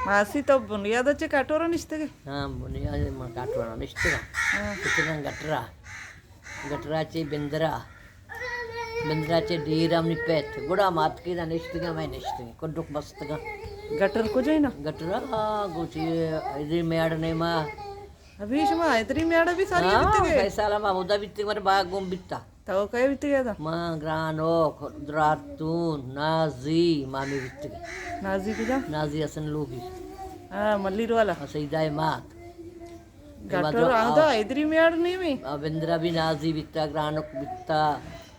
मासी तो बुनियादाचे काटोरा निसते गे हां बुनियाद मग काटवणा निसते का तिकडं गटराचे बिंद्राचे डीराम निपेत गुडा मात की ना निसते का मैं निसते कोडुक मस्त का गटर को जाई ना गटरा गोची इधर मेड़ नहीं मा अभी इसमें आयतरी मेड़ा भी सारी हाँ बिते गे कैसा ला मा उदा बित्ते मरे बाग गुम बित्ता तो काय बिते गया था मा ग्रानो द्रातून नाजी मामी बित्ते नाजी की जा नाजी असन लोगी हाँ मल्लीर वाला असं इदाय मात गटर आंदा आयतरी मेड़ नहीं में बिंद्रा भी नाजी बित्ता ग्रानोक बित्ता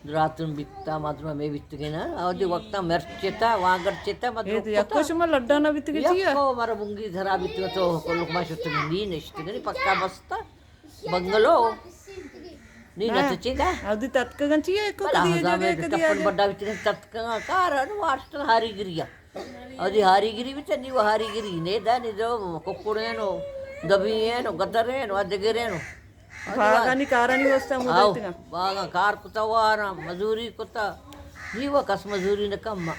द्रातून बित्ता मात्र में बित्ते ना और वक्त मिर्चेता वांगड़ चेता ये तो यक्को शमा लड्डा ना बिते गे चिया यक्को मारा बुंगी धरा बित्ते तो लोक मा शुत्ते नी निश्ते नी पक्का बस्ता बंगलो नी नचेगा अवधि तत्क गंचिया एको बड़ा कदी हजा जगह में कदी टप्पन बड्डा बित्ते तत्का कारण वास्टन हारीगिरिया अदी हारीगिरी बित्ते नी वो हारीगिरी ने दा नी जो कोकुड़ेनो दबियेनो गदरेनो अजगरेनो बागानी कारानी वस्ता मुदते गा बागा कार कुता वारा मजूरी कुता जीवा कस मजूरी न कम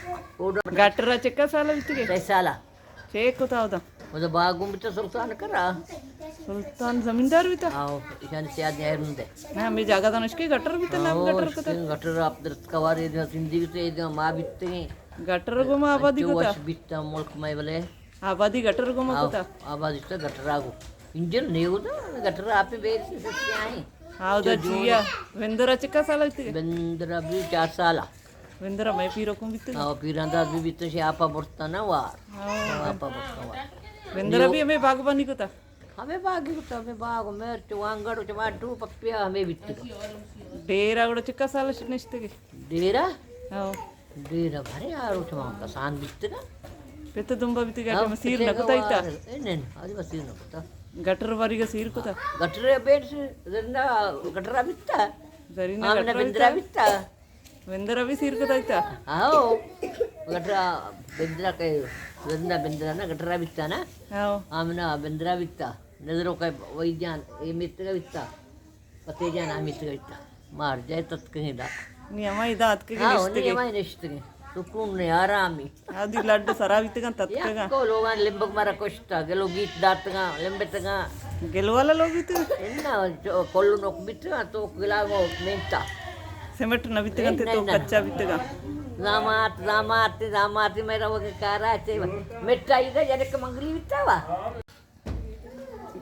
ओडा गटरा चक्का साला बिते गे पैसाला चेक को था मुझे बागुम बिता सुल्तान करा सुल्तान जमींदार भी था आओ ईशान से आज यार मुंडे ना मैं जागा था नशके गटर भी था नाम गटर को था गटर आप दर्द कवारे दिन जिंदगी से इधर माँ बितते हैं गटर को में आबादी को था बिता मुल्क में बोले आबादी गटर को में को था आबादी से गटर आगो इंजन नहीं होता गटर आप ही बेच सकते हैं हाँ उधर जिया वेंदरा चक्का साला बिते गे बंदरा भी 4 साल वेंदरा मैं पीरो को बिते आओ पीरंदा भी बिते से आपा बढ़ता ना वार आपा बढ़ता वार वेंदरा भी हमें बागबानी को था हमें बागी होता हमें बाग मिर्च वांगड़ टमाटो पपिया हमें बिते डेरा गुड़ा चक्का साला निसते गे डेरा हाँ डेरा भरे यार उठवा का सान बिते ना पेते दुंबा बिते गे मसीर न को था इता नहीं आज मसीर न को गटर वारी का सीर को था गटरे बेड से जन्ना गटरा बिता जरीना हमने बिंद्रा बिता वेंदरा भी सीर को था इता आओ गटरा बिंद्रा के जन्ना बिंद्रा ना गटरा बिता ना हाँ हमने बिंद्रा बिता नजरों का वैज्ञान ये मित्र का बिता पते जान मित्र का बिता मार जाए तत्कहीं दा नियम इदात के हाँ निसते गे नहीं निश्चित सुकून ने आरामी आदि लड्डू सरा बिते गा तत्का को लोगान लिंबक मारा कोष्टा गेलो गीत दातगा लिंबेतगा गेलवाला लोग बिते इन्ना कोल्लू नोक बितगा तो गिलागो मेंता सिमेंट न बिते गा तो कच्चा बिते गा दामात मेरा वो कारा चे मिठाई का जरे के मंगली बितावा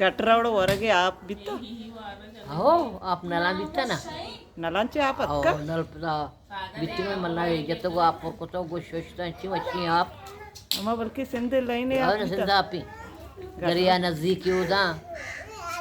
गटरा वड़ ಹೊರಗೆ आप बिता हो आप नला बिता ना नलांचे आप अक्का नल बित्ते में मल्ला ये तो आप को तो गो सोचता छी मच्छी आप अम्मा बल्कि सिंधे लाइने और आप सिंधा आपी दरिया नजदीक होदा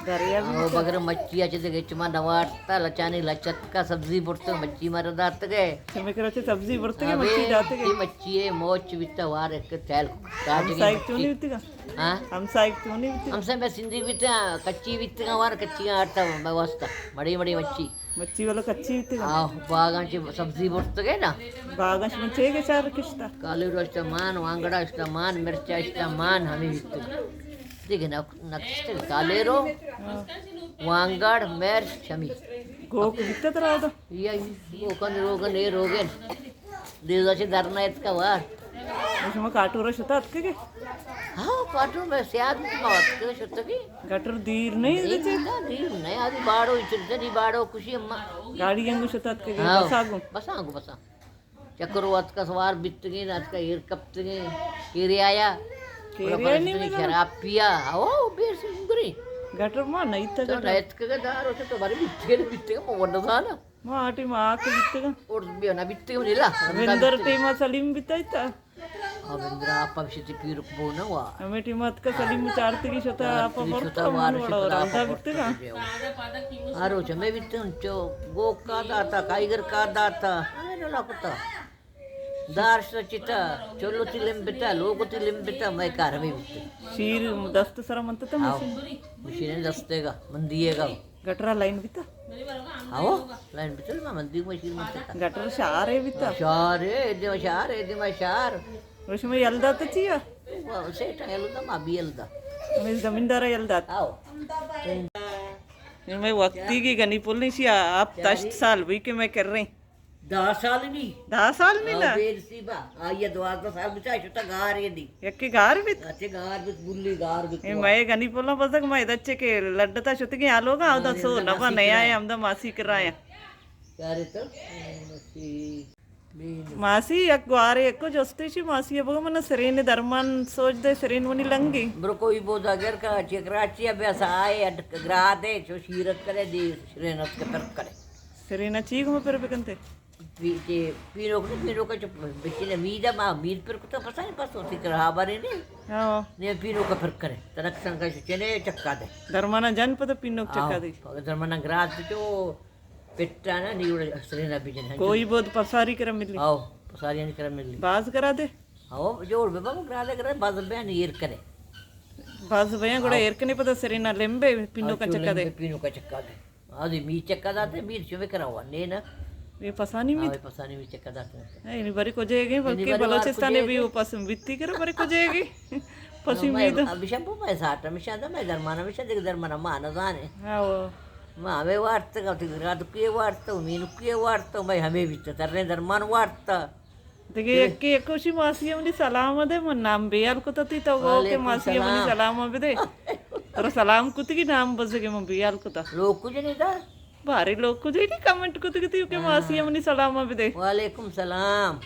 दरिया भी वो बगर मच्छी आचे ते गेच मा नवाटता लचानी लचत का सब्जी बुरते मच्छी मार दात गए समय कराचे सब्जी बरते के मच्छी जाते के मच्छी है मोच बिता वार एक तेल काट के साइक तो नहीं बिते गा हां हम साइक तो नहीं बिते हमसे मैं सिंधी बिता कच्ची बिता वार कच्ची आटा व्यवस्था बड़ी बड़ी मच्छी मच्छी वाला कच्ची बिते गा आ बागांची सब्जी बुरते गए ना बागाश में छेगे चार किस्ता काली रोस्ट मान वांगड़ा इष्ट मान मिर्चा इष्ट मान हमें बिते देखिए नक्शे कालेरो वांगड़ मिर्च शमी गोक बिते तर राव या कोकण रोगन हे रोगन दिवसाचे धरणा आहेत का वार उसमें काटोरा शतात के हाँ पाठू में स्याद मत के शत की गटर दीर नहीं देचे नहीं आदि बाड़ो इचरी बाड़ो खुशी अम्मा गाड़ी गंगू शतात के हाँ बसागो बसा चक्रवात का सवार बित गई रात का हीर कप्त गई हीरे आया केरिया नहीं शराब पिया ओ बेर से उंगरी गटर मां नहीं था तो रात के दार होते तो बारे बित्ते को वड्डा था ना मां आटी मां के बिते गा और बिना बित्ते को नीला वेंदर टीमा सलीम बिताइता अवेंद्र आप विषय पीर को ना वा हमें टीमात का सलीम चारते की शता आप बरता वाला रांधा बिते गा आरो जमे बित्ते उंचो गो का दाता काइगर का दाता अरे लपता दार्श चिता चलो तिलिम बिता लोगो तिलिम बिता मैं कार में बिते शीर दस्त सरा मनता था मशीन मशीन दस्तेगा मंदिएगा गटरा लाइन बिता आओ लाइन बिता ना मंदी मशीन मत गटर शार है बिता शार है दिमा शार उसमें यलदा तो चिया वो सेटा यलदा मा भी यलदा मैं जमींदार यलदा आओ मैं वक्ती की गनी पुल नहीं सी आप 10 साल भी के मैं कर रही 10 साल नहीं 10 साल मिला बेरसी बा आया 12 साल बिचा छोटा गार ये दी ఎక్కి గారు బిత్ अच्छे गार बिच बुल्ली गार बिच ఏ మై గని పోలా బసక మై దచ్చకే లడ్డతా శుతికి ఆలోగా ఆదా సో నవ నయా ఆమ్ద మాసి కరాయ क्या रे तो मसी बीन మాసి ఎక్ గ్వారే ఎక్కు జొస్తేచి మాసి ఎబగ మన సరైన ధర్మాన్ సోచదే సరైన వని లంగి ब्रो कोई बोध अगर का चक्राची अभ्यास आए ग्रा दे जो शीरत करे दी श्रेणत के पर करे సరైన చీగు మ పెరబెకంతే पीछे पीरो का जो बिचने मीदा मा मीद पर को तो पता नहीं पास होती कर हाबारे ने ఆ ने पीरो का फर्क करे तनक्षण का चने चक्का दे ధర్మాన జన్పద పిన్నోక్ చక్కది धर्मना ग्रास जो पेट्टा ना नीड़ श्रेणा बिजन है कोई बहुत पसारी कर मिली आओ सारी नहीं कर मिली बाज करा दे आओ जोड़ बाबा ग्रा दे करे बादल बहन ये करे బాజ్ భయ కూడా ఎర్కని పద సరైన లెంబే పిన్నోక చక్కదే पीनो का चक्का दे आदि मी चक्का दाते मीर चुवे करा हुआ ने ना ये पसानी में आवे पसानी मी चक्का दाते नहीं बरी को जाएगी बल्कि बलोचिस्तान भी वो पसम वित्ती कर बरी को जाएगी पसी में अभिषेक मैं साठ मिशा था मैं धर्माना मिशा देख धर्माना मान जाने हाँ वो मावे वार्ता का रात के वार्ता मीनु के वार्ता मैं हमें भी तरने धर्मान वार्ता देखिए एक कोशी मासी हमनी सलाम दे मन नाम बेयाल को तती तो वो के मासी हमनी सलाम भी दे तर सलाम कुत की नाम बसे के मन बेयाल को ता लोग कुछ नहीं था भारी लोग को जे कमेंट कुत की के मासी हमनी सलाम भी दे वालेकुम सलाम